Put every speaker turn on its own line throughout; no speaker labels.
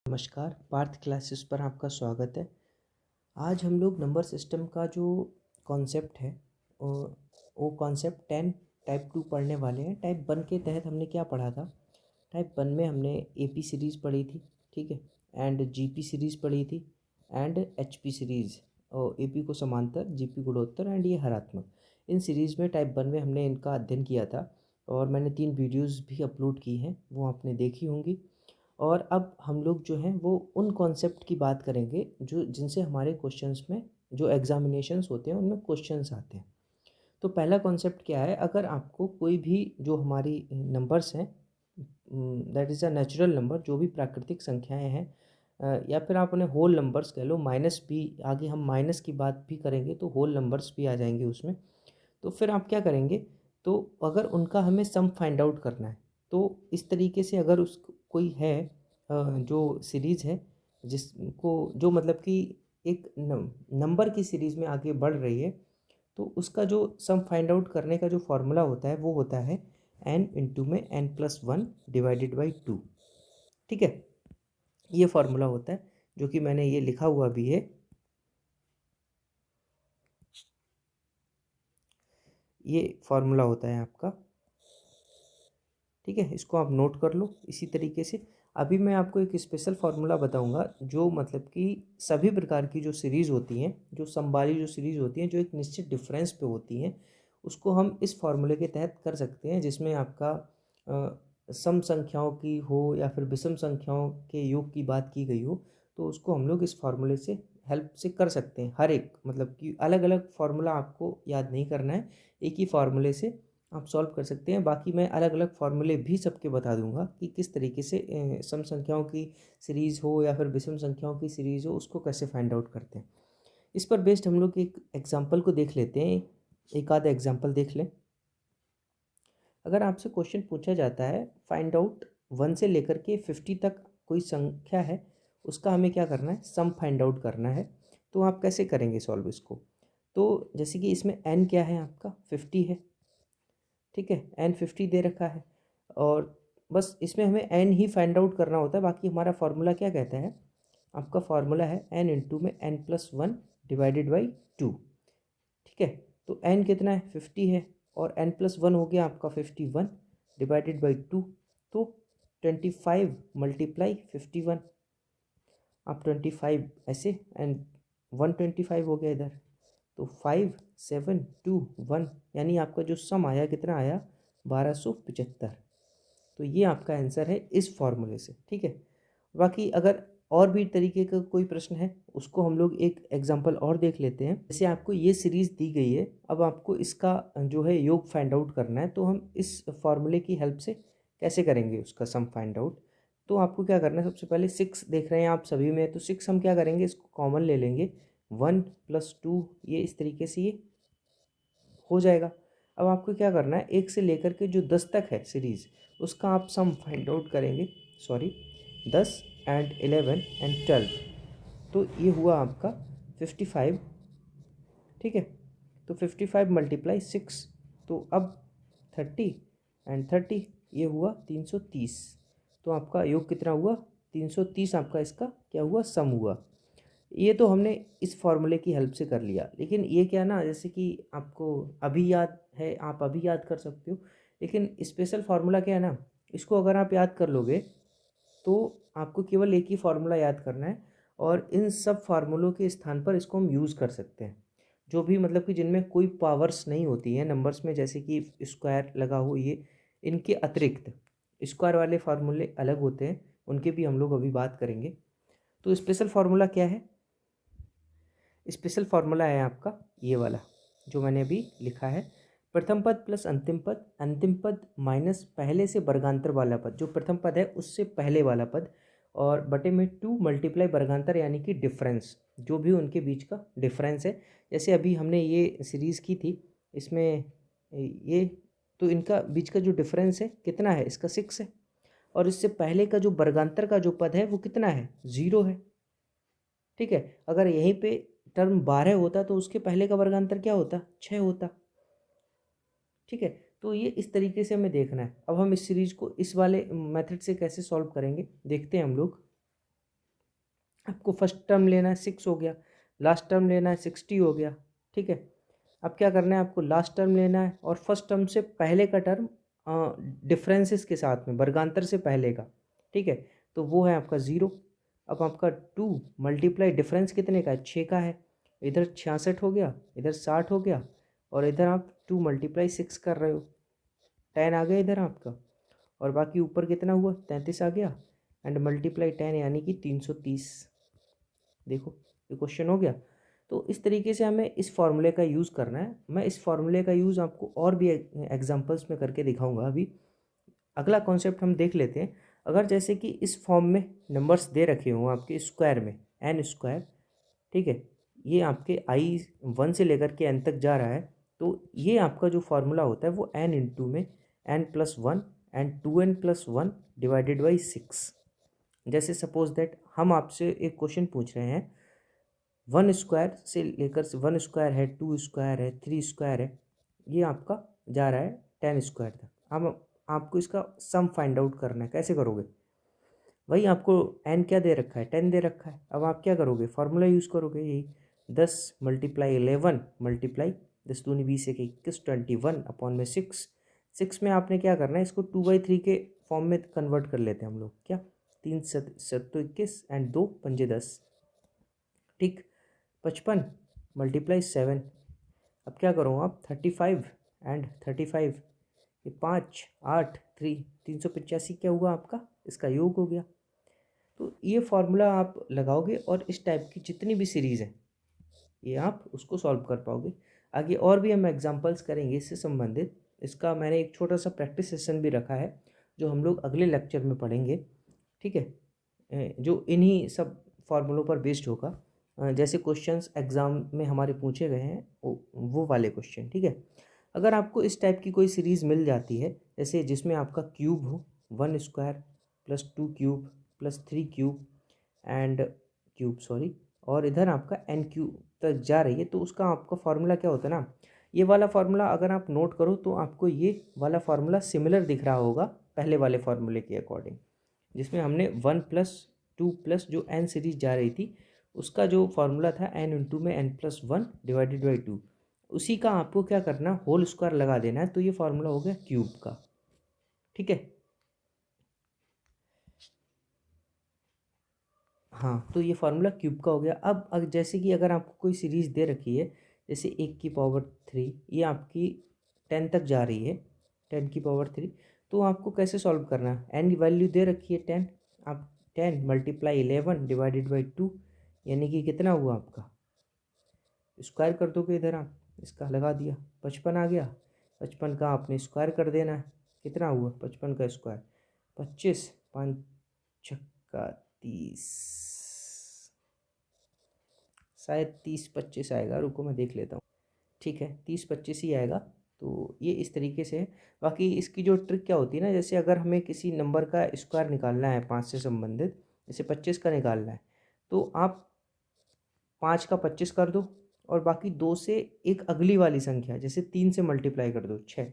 नमस्कार, पार्थ क्लासेस पर आपका स्वागत है। आज हम लोग नंबर सिस्टम का जो कॉन्सेप्ट है वो कॉन्सेप्ट 10 टाइप 2 पढ़ने वाले हैं। टाइप 1 के तहत हमने क्या पढ़ा था? टाइप 1 में हमने एपी सीरीज़ पढ़ी थी, ठीक है, एंड जीपी सीरीज़ पढ़ी थी एंड एचपी सीरीज़, और एपी को समांतर, जीपी गुणोत्तर एंड ये हरात्मक। इन सीरीज़ में टाइप 1 में हमने इनका अध्ययन किया था और मैंने 3 वीडियोज़ भी अपलोड की हैं, वो आपने देखी होंगी। और अब हम लोग जो हैं वो उन कॉन्सेप्ट की बात करेंगे जो जिनसे हमारे क्वेश्चंस में, जो एग्जामिनेशंस होते हैं उनमें क्वेश्चंस आते हैं। तो पहला कॉन्सेप्ट क्या है? अगर आपको कोई भी जो हमारी नंबर्स हैं, that is a natural number, जो भी प्राकृतिक संख्याएं हैं, या फिर आप उन्हें होल नंबर्स कह लो, माइनस भी, आगे हम माइनस की बात भी करेंगे तो होल नंबर्स भी आ जाएंगे उसमें। तो फिर आप क्या करेंगे? तो अगर उनका हमें सम फाइंड आउट करना है तो इस तरीके से, अगर उस कोई है जो सीरीज़ है जिसको, जो मतलब कि एक नंबर की सीरीज़ में आगे बढ़ रही है, तो उसका जो सम फाइंड आउट करने का जो फॉर्मूला होता है वो होता है n इंटू में n+1 डिवाइडेड बाई 2। ठीक है, ये फार्मूला होता है जो कि मैंने ये लिखा हुआ भी है। ये फार्मूला होता है आपका, ठीक है, इसको आप नोट कर लो। इसी तरीके से अभी मैं आपको एक स्पेशल फार्मूला बताऊंगा जो मतलब कि सभी प्रकार की जो सीरीज़ होती हैं, जो सम वाली जो सीरीज़ होती हैं, जो एक निश्चित डिफरेंस पे होती हैं, उसको हम इस फार्मूले के तहत कर सकते हैं, जिसमें आपका सम संख्याओं की हो या फिर विषम संख्याओं के योग की बात की गई हो, तो उसको हम लोग इस फार्मूले से हेल्प से कर सकते हैं। हर एक मतलब कि अलग अलग फार्मूला आपको याद नहीं करना है, एक ही फार्मूले से आप सॉल्व कर सकते हैं। बाकी मैं अलग अलग फार्मूले भी सबके बता दूंगा कि किस तरीके से सम संख्याओं की सीरीज़ हो या फिर विषम संख्याओं की सीरीज़ हो, उसको कैसे फाइंड आउट करते हैं। इस पर बेस्ड हम लोग एक एग्जांपल को देख लेते हैं, एक आधा एग्जांपल देख लें। अगर आपसे क्वेश्चन पूछा जाता है, फाइंड आउट 1 से लेकर के 50 तक कोई संख्या है, उसका हमें क्या करना है? सम फाइंड आउट करना है। तो आप कैसे करेंगे सॉल्व इसको? तो जैसे कि इसमें n क्या है? आपका 50 है, ठीक है, n 50 दे रखा है, और बस इसमें हमें n ही फाइंड आउट करना होता है। बाकी हमारा फार्मूला क्या कहता है? आपका फार्मूला है n इंटू में n+1 डिवाइडेड बाई 2। ठीक है, तो n कितना है? 50 है, और n+1 हो गया आपका 51 डिवाइडेड बाई 2, तो 25 मल्टीप्लाई 51। आप 25 ऐसे, एंड 125 हो गया इधर, तो 5 7 2 1, यानी आपका जो सम आया कितना आया? 1275। तो ये आपका आंसर है इस फॉर्मूले से, ठीक है। बाकी अगर और भी तरीके का कोई प्रश्न है, उसको हम लोग एक एग्जांपल और देख लेते हैं। जैसे आपको ये सीरीज़ दी गई है, अब आपको इसका जो है योग फाइंड आउट करना है, तो हम इस फॉर्मूले की हेल्प से कैसे करेंगे उसका सम फाइंड आउट? तो आपको क्या करना है? सबसे पहले 6 देख रहे हैं आप सभी में, तो 6 हम क्या करेंगे? इसको कॉमन ले लेंगे, 1+2, ये इस तरीके से ये हो जाएगा। अब आपको क्या करना है? 1 से लेकर के जो 10 तक है सीरीज़, उसका आप सम फाइंड आउट करेंगे। सॉरी, 10 एंड 11 एंड 12, तो ये हुआ आपका 55, ठीक है। तो 55 मल्टीप्लाई 6, तो अब 30 एंड 30, ये हुआ 330। तो आपका योग कितना हुआ? 330 आपका इसका क्या हुआ? सम हुआ। ये तो हमने इस फॉर्मूले की हेल्प से कर लिया, लेकिन ये क्या ना, जैसे कि आपको अभी याद है, आप अभी याद कर सकते हो, लेकिन स्पेशल फार्मूला क्या है ना, इसको अगर आप याद कर लोगे तो आपको केवल एक ही फार्मूला याद करना है, और इन सब फार्मूलों के स्थान पर इसको हम यूज़ कर सकते हैं। जो भी मतलब कि जिनमें कोई पावर्स नहीं होती हैं नंबर्स में, जैसे कि स्क्वायर लगा हो, ये इनके अतिरिक्त स्क्वायर वाले फार्मूले अलग होते हैं, उनके भी हम लोग अभी बात करेंगे। तो स्पेशल फार्मूला क्या है? स्पेशल फार्मूला है आपका ये वाला जो मैंने अभी लिखा है, प्रथम पद प्लस अंतिम पद माइनस पहले से वर्गांतर वाला पद, जो प्रथम पद है उससे पहले वाला पद, और बटे में 2 मल्टीप्लाई वर्गांतर, यानी कि डिफरेंस, जो भी उनके बीच का डिफरेंस है। जैसे अभी हमने ये सीरीज़ की थी, इसमें ये, तो इनका बीच का जो डिफरेंस है कितना है? इसका 6 है, और इससे पहले का जो वर्गांतर का जो पद है वो कितना है? 0 है, ठीक है। अगर यहीं पे टर्म 12 होता तो उसके पहले का वर्गांतर क्या होता? 6 होता, ठीक है। तो ये इस तरीके से हमें देखना है। अब हम इस सीरीज को इस वाले मेथड से कैसे सॉल्व करेंगे देखते हैं हम लोग। आपको फर्स्ट टर्म लेना है 6 हो गया, लास्ट टर्म लेना है 60 हो गया। ठीक है, अब क्या करना है, आपको लास्ट टर्म लेना है और फर्स्ट टर्म से पहले का टर्म डिफरेंसेस के साथ में, वर्गांतर से पहले का। ठीक है, तो वो है आपका 0। अब आपका 2 मल्टीप्लाई डिफरेंस कितने का है, 6 का है। इधर 66 हो गया, इधर 60 हो गया, और इधर आप 2 मल्टीप्लाई 6 कर रहे हो, 10 आ गया इधर आपका। और बाकी ऊपर कितना हुआ, 33 आ गया, एंड मल्टीप्लाई 10 यानी कि 330। देखो ये क्वेश्चन हो गया। तो इस तरीके से हमें इस फॉर्मूले का यूज़ करना है। मैं इस फॉर्मूले का यूज़ आपको और भी एग्जांपल्स में करके दिखाऊंगा। अभी अगला कॉन्सेप्ट हम देख लेते हैं। अगर जैसे कि इस फॉर्म में नंबर्स दे रखे हों आपके स्क्वायर में, एन स्क्वायर, ठीक है, ये आपके आई 1 से लेकर के एन तक जा रहा है, तो ये आपका जो फार्मूला होता है वो एन इंटू में n+1 and 2n+1 divided by 6। जैसे सपोज दैट हम आपसे एक क्वेश्चन पूछ रहे हैं, 1 स्क्वायर से लेकर 1 स्क्वायर है, 2 स्क्वायर है, 3 स्क्वायर है, ये आपका जा रहा है 10 स्क्वायर तक। अब आपको इसका सम फाइंड आउट करना है। कैसे करोगे, वही आपको एन क्या दे रखा है, 10 दे रखा है। अब आप क्या करोगे, फार्मूला यूज़ करोगे, यही 10 मल्टीप्लाई 11 मल्टीप्लाई 10 दूनी 20 एक 21 21 अपॉन में 6 में आपने क्या करना है, इसको 2/3 के फॉर्म में कन्वर्ट कर लेते हैं हम लोग। क्या, 3 सत्तो 21 एंड 2 पंजे 10। ठीक, 55 मल्टीप्लाई 7। अब क्या करो आप, 35 एंड 35, ये 5 8 3 385 क्या हुआ आपका, इसका योग हो गया। तो ये फार्मूला आप लगाओगे और इस टाइप की जितनी भी सीरीज़ हैं ये आप उसको सॉल्व कर पाओगे। आगे और भी हम एग्जांपल्स करेंगे इससे संबंधित। इसका मैंने एक छोटा सा प्रैक्टिस सेशन भी रखा है जो हम लोग अगले लेक्चर में पढ़ेंगे। ठीक है, जो इन्हीं सब फार्मूलों पर बेस्ड होगा। जैसे क्वेश्चंस एग्ज़ाम में हमारे पूछे गए हैं वो वाले क्वेश्चन। ठीक है, अगर आपको इस टाइप की कोई सीरीज़ मिल जाती है, जैसे जिसमें आपका क्यूब हो, 1 square plus 2 cube plus 3 cube and cube sorry, और इधर आपका एन क्यूब तक जा रही है, तो उसका आपका फार्मूला क्या होता है ना, ये वाला फार्मूला अगर आप नोट करो तो आपको ये वाला फार्मूला सिमिलर दिख रहा होगा पहले वाले फार्मूले के अकॉर्डिंग, जिसमें हमने 1+2+ जो एन सीरीज जा रही थी उसका जो फार्मूला था एन इंटू में n+1 डिवाइडेड बाई 2, उसी का आपको क्या करना, होल स्क्वायर लगा देना है। तो ये फार्मूला हो गया क्यूब का। ठीक है, हाँ, तो ये फार्मूला क्यूब का हो गया। अब जैसे कि अगर आपको कोई सीरीज़ दे रखी है, जैसे 1⁻3, ये आपकी 10 तक जा रही है, 10⁻3, तो आपको कैसे सॉल्व करना है, एन वैल्यू दे रखी है 10, आप 10 मल्टीप्लाई 11 डिवाइडेड बाई 2 यानी कि कितना हुआ आपका, स्क्वायर कर दोगे इधर आप, इसका लगा दिया, 55 आ गया। 55 का आपने स्क्वायर कर देना है, कितना हुआ 55 का स्क्वायर, 25 5 छक्का 30, शायद 30-25 आएगा, रुको मैं देख लेता हूँ। ठीक है, 30-25 ही आएगा। तो ये इस तरीके से है। बाकी इसकी जो ट्रिक क्या होती है ना, जैसे अगर हमें किसी नंबर का स्क्वायर निकालना है 5 से संबंधित, जैसे 25 का निकालना है, तो आप 5 का 25 कर दो और बाकी 2 से एक अगली वाली संख्या, जैसे 3 से मल्टीप्लाई कर दो 6।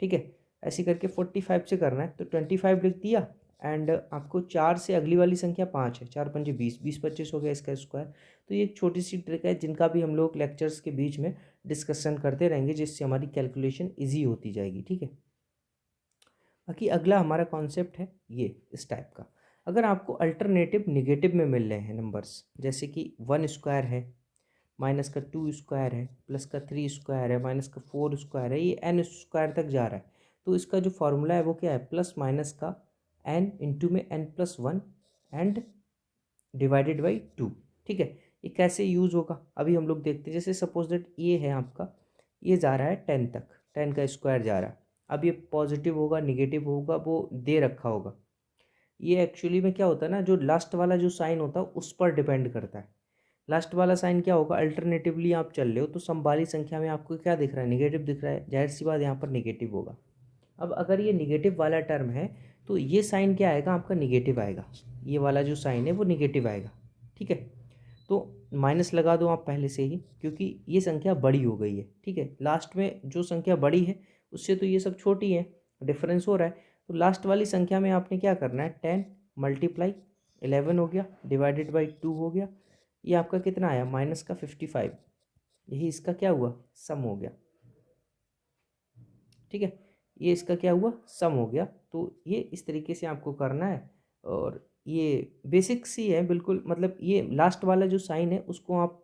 ठीक है, ऐसे करके 45 से करना है तो 25 लिख दिया, एंड आपको 4 से अगली वाली संख्या 5 है, 4 पंजे 20, 20-25 हो गया इसका स्क्वायर। तो ये एक छोटी सी ट्रिक है जिनका भी हम लोग लेक्चर्स के बीच में डिस्कशन करते रहेंगे, जिससे हमारी कैलकुलेशन ईजी होती जाएगी। ठीक है, बाकी अगला हमारा कॉन्सेप्ट है ये इस टाइप का। अगर आपको अल्टरनेटिव निगेटिव में मिल रहे हैं नंबर्स, जैसे कि 1 स्क्वायर है, माइनस का 2 स्क्वायर है, प्लस का 3 स्क्वायर है, माइनस का 4 स्क्वायर है, ये n स्क्वायर तक जा रहा है, तो इसका जो फार्मूला है वो क्या है, प्लस माइनस का n इंटू में n+1 एंड डिवाइडेड बाई 2। ठीक है, ये कैसे यूज़ होगा अभी हम लोग देखते हैं। जैसे सपोज दैट ये है आपका, ये जा रहा है 10 तक, 10 का स्क्वायर जा रहा है। अब ये पॉजिटिव होगा निगेटिव होगा वो दे रखा होगा। ये एक्चुअली में क्या होता है ना, जो लास्ट वाला जो साइन होता है उस पर डिपेंड करता है। लास्ट वाला साइन क्या होगा, अल्टरनेटिवली आप चल रहे हो तो समबाली संख्या में आपको क्या दिख रहा है, निगेटिव दिख रहा है, जाहिर सी बात यहाँ पर निगेटिव होगा। अब अगर ये निगेटिव वाला टर्म है तो ये साइन क्या आएगा आपका, निगेटिव आएगा, ये वाला जो साइन है वो निगेटिव आएगा। ठीक है, तो माइनस लगा दो आप पहले से ही, क्योंकि ये संख्या बड़ी हो गई है। ठीक है, लास्ट में जो संख्या बड़ी है उससे तो ये सब छोटी है, डिफरेंस हो रहा है। तो लास्ट वाली संख्या में आपने क्या करना है, 10 मल्टीप्लाई 11 हो गया डिवाइडेड बाई 2 हो गया, ये आपका कितना आया माइनस का 55, यही इसका क्या हुआ सम हो गया। ठीक है, ये इसका क्या हुआ सम हो गया। तो ये इस तरीके से आपको करना है, और ये बेसिक सी है बिल्कुल, मतलब ये लास्ट वाला जो साइन है उसको आप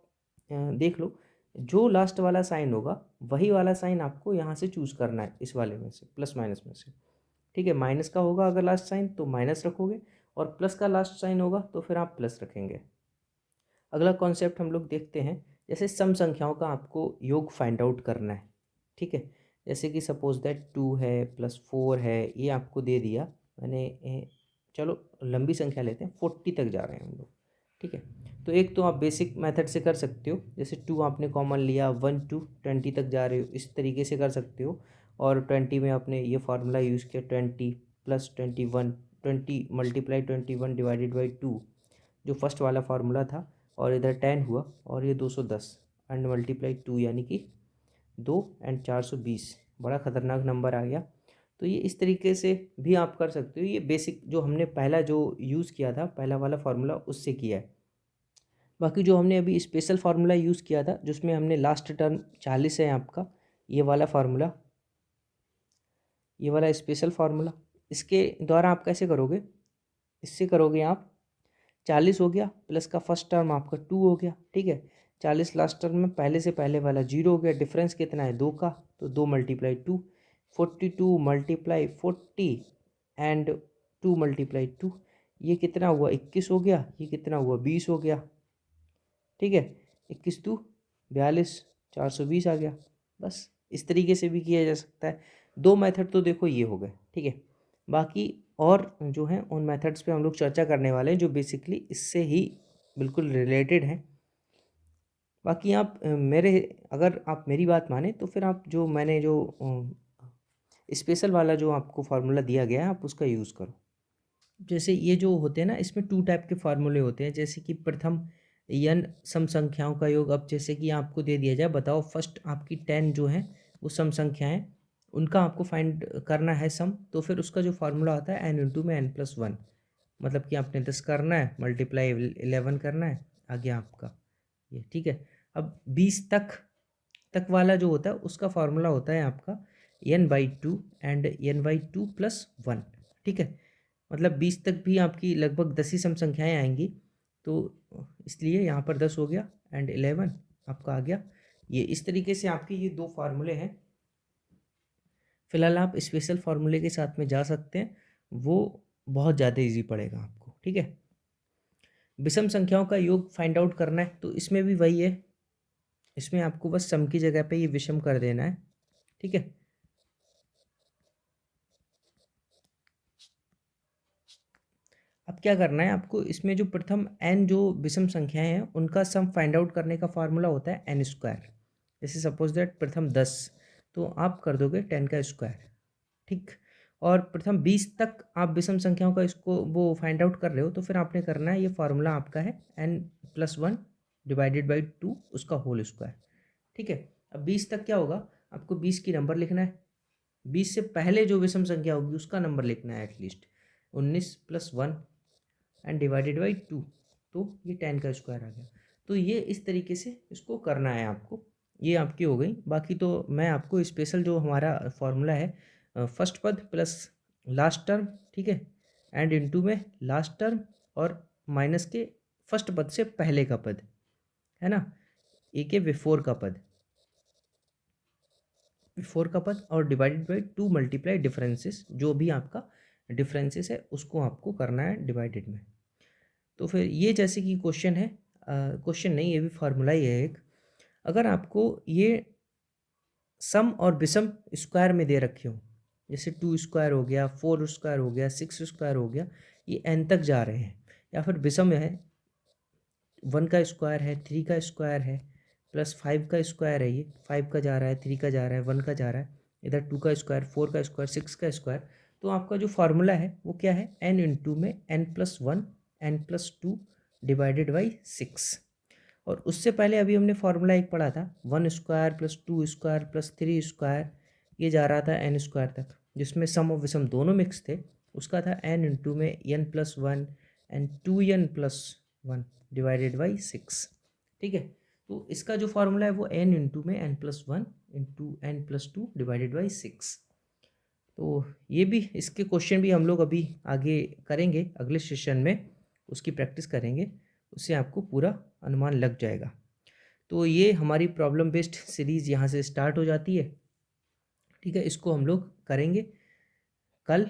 देख लो, जो लास्ट वाला साइन होगा वही वाला साइन आपको यहाँ से चूज़ करना है, इस वाले में से, प्लस माइनस में से। ठीक है, माइनस का होगा अगर लास्ट साइन तो माइनस रखोगे, और प्लस का लास्ट साइन होगा तो फिर आप प्लस रखेंगे। अगला कॉन्सेप्ट हम लोग देखते हैं, जैसे सम संख्याओं का आपको योग फाइंड आउट करना है। ठीक है, जैसे कि सपोज दैट 2 है प्लस 4 है, ये आपको दे दिया मैंने चलो लंबी संख्या लेते हैं, 40 तक जा रहे हैं हम लोग। ठीक है, तो एक तो आप बेसिक मेथड से कर सकते हो, जैसे 2 आपने कॉमन लिया, 1 to 20 तक जा रहे हो, इस तरीके से कर सकते हो। और 20 में आपने ये फार्मूला यूज़ किया, 20 प्लस 21, 20 मल्टीप्लाई 21 डिवाइडेड बाई 2, जो फर्स्ट वाला फार्मूला था, और इधर 10 हुआ, और ये 210 एंड मल्टीप्लाई 2 यानी कि 2 एंड 420, बड़ा ख़तरनाक नंबर आ गया। तो ये इस तरीके से भी आप कर सकते हो, ये बेसिक जो हमने पहला जो यूज़ किया था, पहला वाला फार्मूला, उससे किया है। बाकी जो हमने अभी स्पेशल फार्मूला यूज़ किया था, जिसमें हमने लास्ट टर्म 40 है आपका, ये वाला फार्मूला, ये वाला स्पेशल फार्मूला, इसके द्वारा आप कैसे करोगे, इससे करोगे आप 40 हो गया प्लस का फर्स्ट टर्म आपका 2 हो गया। ठीक है, 40 लास्ट टर्म में पहले से पहले वाला 0 हो गया, डिफरेंस कितना है 2 का, तो 2 मल्टीप्लाई 2, 42 मल्टीप्लाई 40 एंड 2 मल्टीप्लाई 2, ये कितना हुआ 21 हो गया, ये कितना हुआ 20 हो गया। ठीक है, 21 2 42, 420 आ गया। बस इस तरीके से भी किया जा सकता है। दो मेथड तो देखो ये हो गए। ठीक है, बाकी और जो है उन मेथड्स पे हम लोग चर्चा करने वाले हैं, जो बेसिकली इससे ही बिल्कुल रिलेटेड हैं। बाकी आप मेरे अगर आप मेरी बात माने तो फिर आप जो मैंने जो स्पेशल वाला जो आपको फार्मूला दिया गया है आप उसका यूज़ करो। जैसे ये जो होते हैं ना, इसमें 2 टाइप के फार्मूले होते हैं, जैसे कि प्रथम यन सम संख्याओं का योग। अब जैसे कि आपको दे दिया जाए, बताओ फर्स्ट आपकी 10 जो है वो सम संख्याएं, उनका आपको फाइंड करना है सम, तो फिर उसका जो फार्मूला आता है n इंटू में n+1, मतलब कि आपने 10 करना है मल्टीप्लाई 11 करना है, आ गया आपका ये। ठीक है, अब 20 तक वाला जो होता है उसका फार्मूला होता है आपका n/2 एंड n/2 + 1। ठीक है, मतलब 20 तक भी आपकी लगभग 10 ही सम संख्याएं आएंगी, तो इसलिए यहाँ पर 10 हो गया एंड 11 आपका आ गया। ये इस तरीके से आपके ये दो फार्मूले हैं। फिलहाल आप स्पेशल फार्मूले के साथ में जा सकते हैं, वो बहुत ज़्यादा इजी पड़ेगा आपको। ठीक है, विषम संख्याओं का योग फाइंड आउट करना है, तो इसमें भी वही है, इसमें आपको बस सम की जगह पे ये विषम कर देना है। ठीक है, अब क्या करना है आपको, इसमें जो प्रथम n जो विषम संख्याएं हैं उनका सम फाइंड आउट करने का फार्मूला होता है n²। जैसे सपोज दैट प्रथम 10, तो आप कर दोगे 10 का स्क्वायर। ठीक, और प्रथम 20 तक आप विषम संख्याओं का इसको वो फाइंड आउट कर रहे हो, तो फिर आपने करना है, ये फार्मूला आपका है n+1 डिवाइडेड बाई 2 उसका होल स्क्वायर। ठीक है, अब 20 तक क्या होगा, आपको 20 की नंबर लिखना है, 20 से पहले जो विषम संख्या होगी उसका नंबर लिखना है एटलीस्ट, 19 + 1 एंड डिवाइडेड बाई 2, तो ये 10 का स्क्वायर आ गया। तो ये इस तरीके से इसको करना है आपको, ये आपकी हो गई। बाकी तो मैं आपको स्पेशल जो हमारा फॉर्मूला है, फर्स्ट पद प्लस लास्ट टर्म, ठीक है, एंड इनटू में लास्ट टर्म और माइनस के फर्स्ट पद से पहले का पद, है ना, एक है बिफोर का पद, बिफोर का पद, और डिवाइडेड बाई 2 मल्टीप्लाई डिफरेंसेस, जो भी आपका डिफरेंसेस है उसको आपको करना है डिवाइडेड में। तो फिर ये जैसे कि क्वेश्चन है, क्वेश्चन नहीं, ये भी फार्मूला ही है एक। अगर आपको ये सम और विषम स्क्वायर में दे रखे हो, जैसे 2 स्क्वायर हो गया, 4 स्क्वायर हो गया, 6 स्क्वायर हो गया, ये n तक जा रहे हैं, या फिर विषम है 1 का स्क्वायर है, 3 का स्क्वायर है, प्लस 5 का स्क्वायर है, ये 5 का जा रहा है, 3 का जा रहा है, 1 का जा रहा है, इधर 2 का स्क्वायर, 4 का स्क्वायर, 6 का स्क्वायर, तो आपका जो फार्मूला है वो क्या है, n इंटू में n+1 n+2 डिवाइडेड बाई 6। और उससे पहले अभी हमने फार्मूला एक पढ़ा था, 1 square plus 2 square plus 3 square, ये जा रहा था n स्क्वायर तक, जिसमें सम और विषम दोनों मिक्स थे, उसका था n इंटू में n+1 and 2n+1 divided by 6। ठीक है, तो इसका जो फार्मूला है वो n इंटू में n+1 into n+2 divided by 6। तो ये भी, इसके क्वेश्चन भी हम लोग अभी आगे करेंगे, अगले सेशन में उसकी प्रैक्टिस करेंगे, उससे आपको पूरा अनुमान लग जाएगा। तो ये हमारी प्रॉब्लम बेस्ड सीरीज़ यहाँ से स्टार्ट हो जाती है। ठीक है, इसको हम लोग करेंगे कल।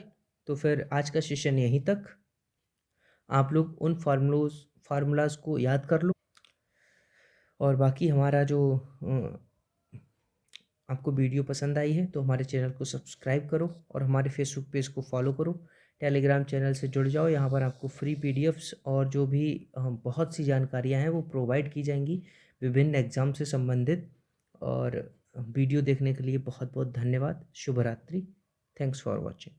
तो फिर आज का सेशन यहीं तक। आप लोग उन फार्मूलाज को याद कर लो, और बाकी हमारा जो आपको वीडियो पसंद आई है तो हमारे चैनल को सब्सक्राइब करो और हमारे फेसबुक पेज को फॉलो करो। टेलीग्राम चैनल से जुड़ जाओ, यहाँ पर आपको फ्री पीडीएफ्स और जो भी बहुत सी जानकारियाँ हैं वो प्रोवाइड की जाएंगी विभिन्न एग्ज़ाम से संबंधित। और वीडियो देखने के लिए बहुत बहुत धन्यवाद। शुभ रात्रि। Thanks for watching.